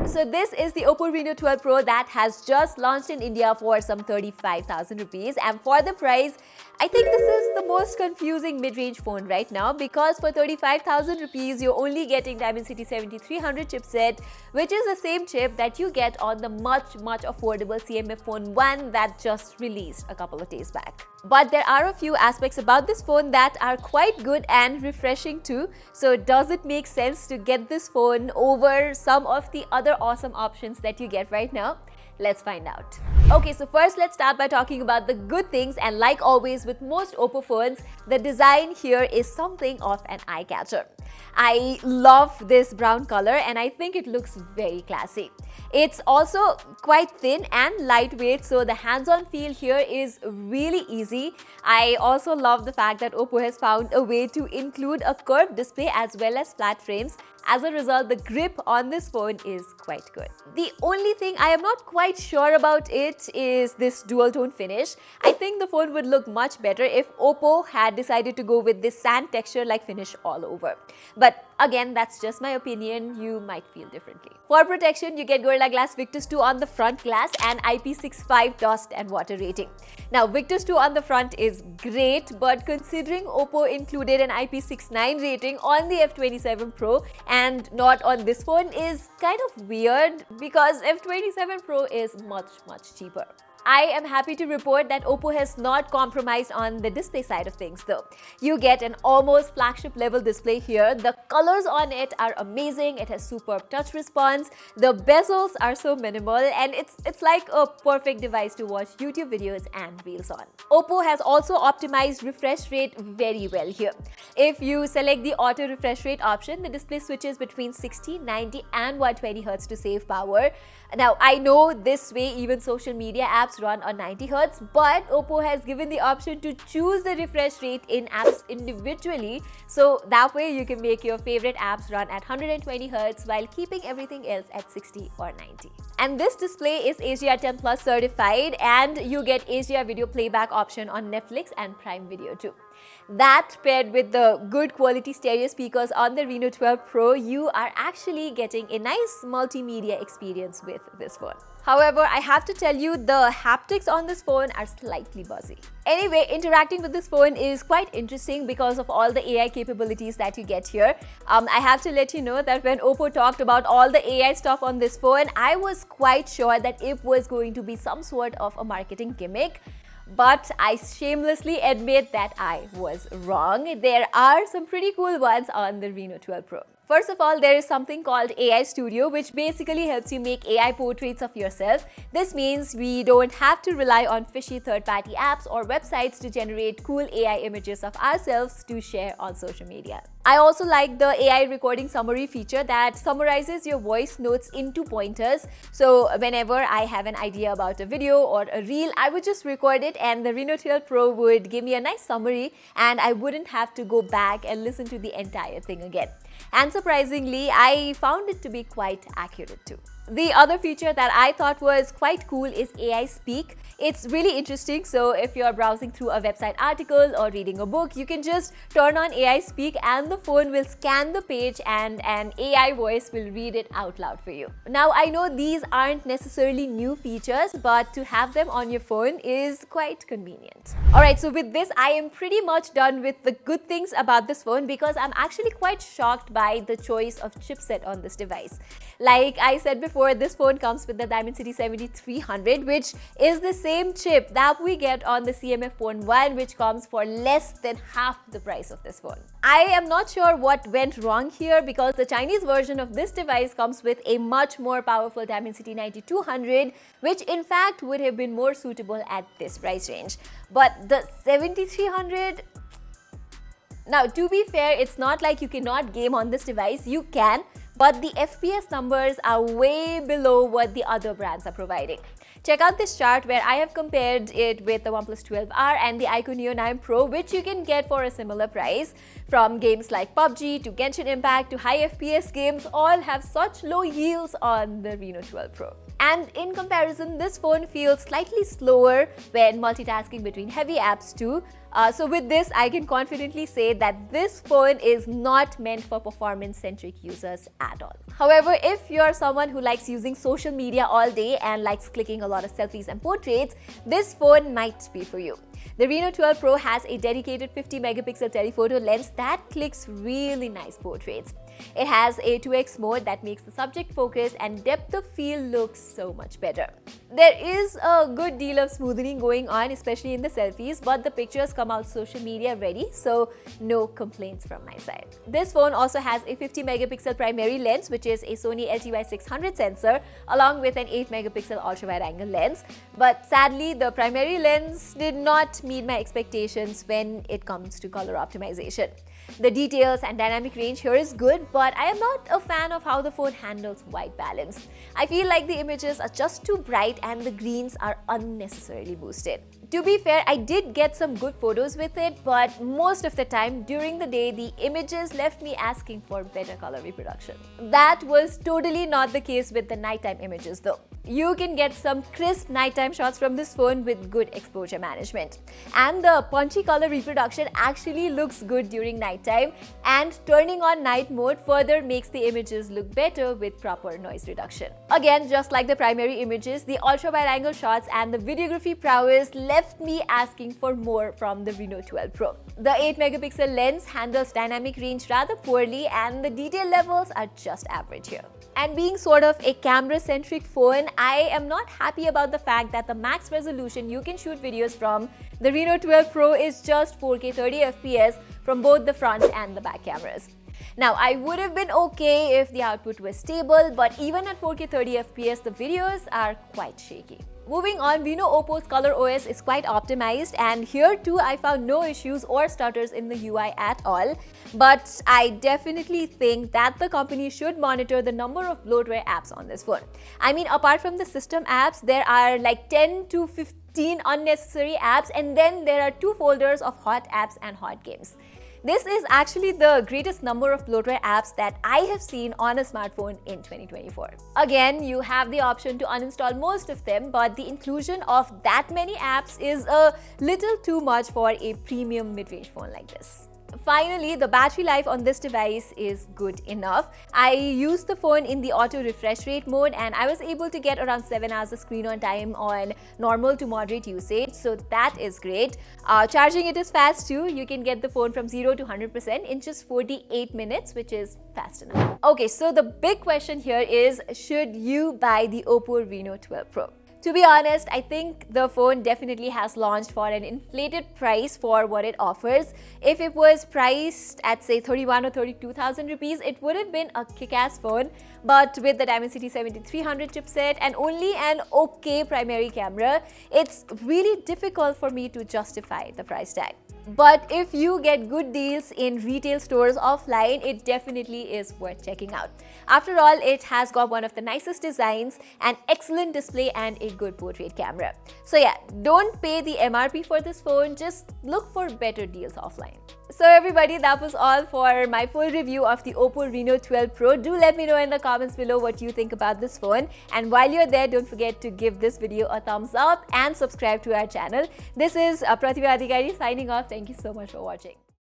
So this is the Oppo Reno 12 Pro that has just launched in India for some 35,000 rupees, and for the price, I think this is the most confusing mid-range phone right now, because for 35,000 rupees you're only getting Dimensity 7300 chipset, which is the same chip that you get on the much affordable CMF Phone 1 that just released a couple of days back. But there are a few aspects about this phone that are quite good and refreshing too. So does it make sense to get this phone over some of the other awesome options that you get right now? Let's find out. Okay, so first let's start by talking about the good things, and like always with most Oppo phones, the design here is something of an eye-catcher. I love this brown color and I think it looks very classy. It's also quite thin and lightweight, so the hands-on feel here is really easy. I also love the fact that Oppo has found a way to include a curved display as well as flat frames. As a result, the grip on this phone is quite good. The only thing I am not quite sure about it is this dual tone finish. I think the phone would look much better if Oppo had decided to go with this sand texture like finish all over. But again, that's just my opinion. You might feel differently. For protection, you get Gorilla Glass Victus 2 on the front glass and IP65 dust and water rating. Now, Victus 2 on the front is great, but considering Oppo included an IP69 rating on the F27 Pro and not on this phone is kind of weird, because F27 Pro is much cheaper. I am happy to report that Oppo has not compromised on the display side of things though. You get an almost flagship level display here. The colors on it are amazing. It has superb touch response. The bezels are so minimal, and it's like a perfect device to watch YouTube videos and reels on. Oppo has also optimized refresh rate very well here. If you select the auto refresh rate option, the display switches between 60, 90 and 120 Hz to save power. Now, I know this way even social media apps run on 90 Hz, but Oppo has given the option to choose the refresh rate in apps individually, so that way you can make your favorite apps run at 120 Hz while keeping everything else at 60 or 90. And this display is HDR10 Plus certified, and you get HDR video playback option on Netflix and Prime Video too. That paired with the good quality stereo speakers on the Reno 12 Pro, you are actually getting a nice multimedia experience with this phone. However, I have to tell you, the haptics on this phone are slightly buzzy. Anyway, interacting with this phone is quite interesting because of all the AI capabilities that you get here. I have to let you know that when Oppo talked about all the AI stuff on this phone, I was quite sure that it was going to be some sort of a marketing gimmick. But I shamelessly admit that I was wrong. There are some pretty cool ones on the Reno 12 Pro. First of all, there is something called AI Studio, which basically helps you make AI portraits of yourself. This means we don't have to rely on fishy third-party apps or websites to generate cool AI images of ourselves to share on social media. I also like the AI recording summary feature that summarizes your voice notes into pointers. So whenever I have an idea about a video or a reel, I would just record it and the Reno 12 Pro would give me a nice summary, and I wouldn't have to go back and listen to the entire thing again. And surprisingly, I found it to be quite accurate too. The other feature that I thought was quite cool is AI Speak. It's really interesting, so if you're browsing through a website article or reading a book, you can just turn on AI Speak and the phone will scan the page and an AI voice will read it out loud for you. Now, I know these aren't necessarily new features, but to have them on your phone is quite convenient. Alright, so with this, I am pretty much done with the good things about this phone, because I'm actually quite shocked by the choice of chipset on this device. Like I said before, this phone comes with the Dimensity 7300, which is the same chip that we get on the CMF Phone 1, which comes for less than half the price of this phone. I am not sure what went wrong here, because the Chinese version of this device comes with a much more powerful Dimensity 9200, which in fact would have been more suitable at this price range. But the 7300... Now, to be fair, it's not like you cannot game on this device. You can, but the FPS numbers are way below what the other brands are providing. Check out this chart where I have compared it with the OnePlus 12R and the iQOO Neo 9 Pro, which you can get for a similar price. From games like PUBG to Genshin Impact to high FPS games, all have such low yields on the Reno 12 Pro. And in comparison, this phone feels slightly slower when multitasking between heavy apps too. So with this, I can confidently say that this phone is not meant for performance-centric users at all. However, if you're someone who likes using social media all day and likes clicking a lot of selfies and portraits, this phone might be for you. The Reno 12 Pro has a dedicated 50 megapixel telephoto lens that clicks really nice portraits. It has a 2x mode that makes the subject focused, and depth of field looks so much better. There is a good deal of smoothing going on, especially in the selfies, but the pictures come out social media ready, so no complaints from my side. This phone also has a 50 megapixel primary lens, which is a Sony LTY600 sensor, along with an 8 megapixel ultra wide angle lens. But sadly, the primary lens did not meet my expectations when it comes to color optimization. The details and dynamic range here is good, but I am not a fan of how the phone handles white balance. I feel like the images are just too bright and the greens are unnecessarily boosted. To be fair, I did get some good photos with it, but most of the time during the day, the images left me asking for better color reproduction. That was totally not the case with the nighttime images though. You can get some crisp nighttime shots from this phone with good exposure management. And the punchy color reproduction actually looks good during nighttime, and turning on night mode further makes the images look better with proper noise reduction. Again, just like the primary images, the ultra wide angle shots and the videography prowess left me asking for more from the Reno 12 Pro. The 8 megapixel lens handles dynamic range rather poorly, and the detail levels are just average here. And being sort of a camera-centric phone, I am not happy about the fact that the max resolution you can shoot videos from the Reno 12 Pro is just 4K 30 FPS from both the front and the back cameras. Now, I would have been okay if the output was stable, but even at 4K 30 FPS, the videos are quite shaky. Moving on, we know Oppo's ColorOS is quite optimized, and here too I found no issues or stutters in the UI at all. But I definitely think that the company should monitor the number of bloatware apps on this phone. I mean, apart from the system apps, there are like 10 to 15 unnecessary apps, and then there are 2 folders of hot apps and hot games. This is actually the greatest number of bloatware apps that I have seen on a smartphone in 2024. Again, you have the option to uninstall most of them, but the inclusion of that many apps is a little too much for a premium mid-range phone like this. Finally, the battery life on this device is good enough. I used the phone in the auto refresh rate mode, and I was able to get around 7 hours of screen on time on normal to moderate usage, so that is great. Charging it is fast too. You can get the phone from 0 to 100% in just 48 minutes, which is fast enough. Okay, so the big question here is, should you buy the Oppo Reno 12 Pro? To be honest, I think the phone definitely has launched for an inflated price for what it offers. If it was priced at say 31 or 32,000 rupees, it would have been a kick-ass phone. But with the Dimensity 7300 chipset and only an okay primary camera, it's really difficult for me to justify the price tag. But if you get good deals in retail stores offline, it definitely is worth checking out. After all, it has got one of the nicest designs, an excellent display, and a good portrait camera. So yeah, don't pay the MRP for this phone, just look for better deals offline. So everybody, that was all for my full review of the Oppo Reno 12 Pro. Do let me know in the comments below what you think about this phone. And while you're there, don't forget to give this video a thumbs up and subscribe to our channel. This is Pratibha Adhikari signing off. Thank you so much for watching.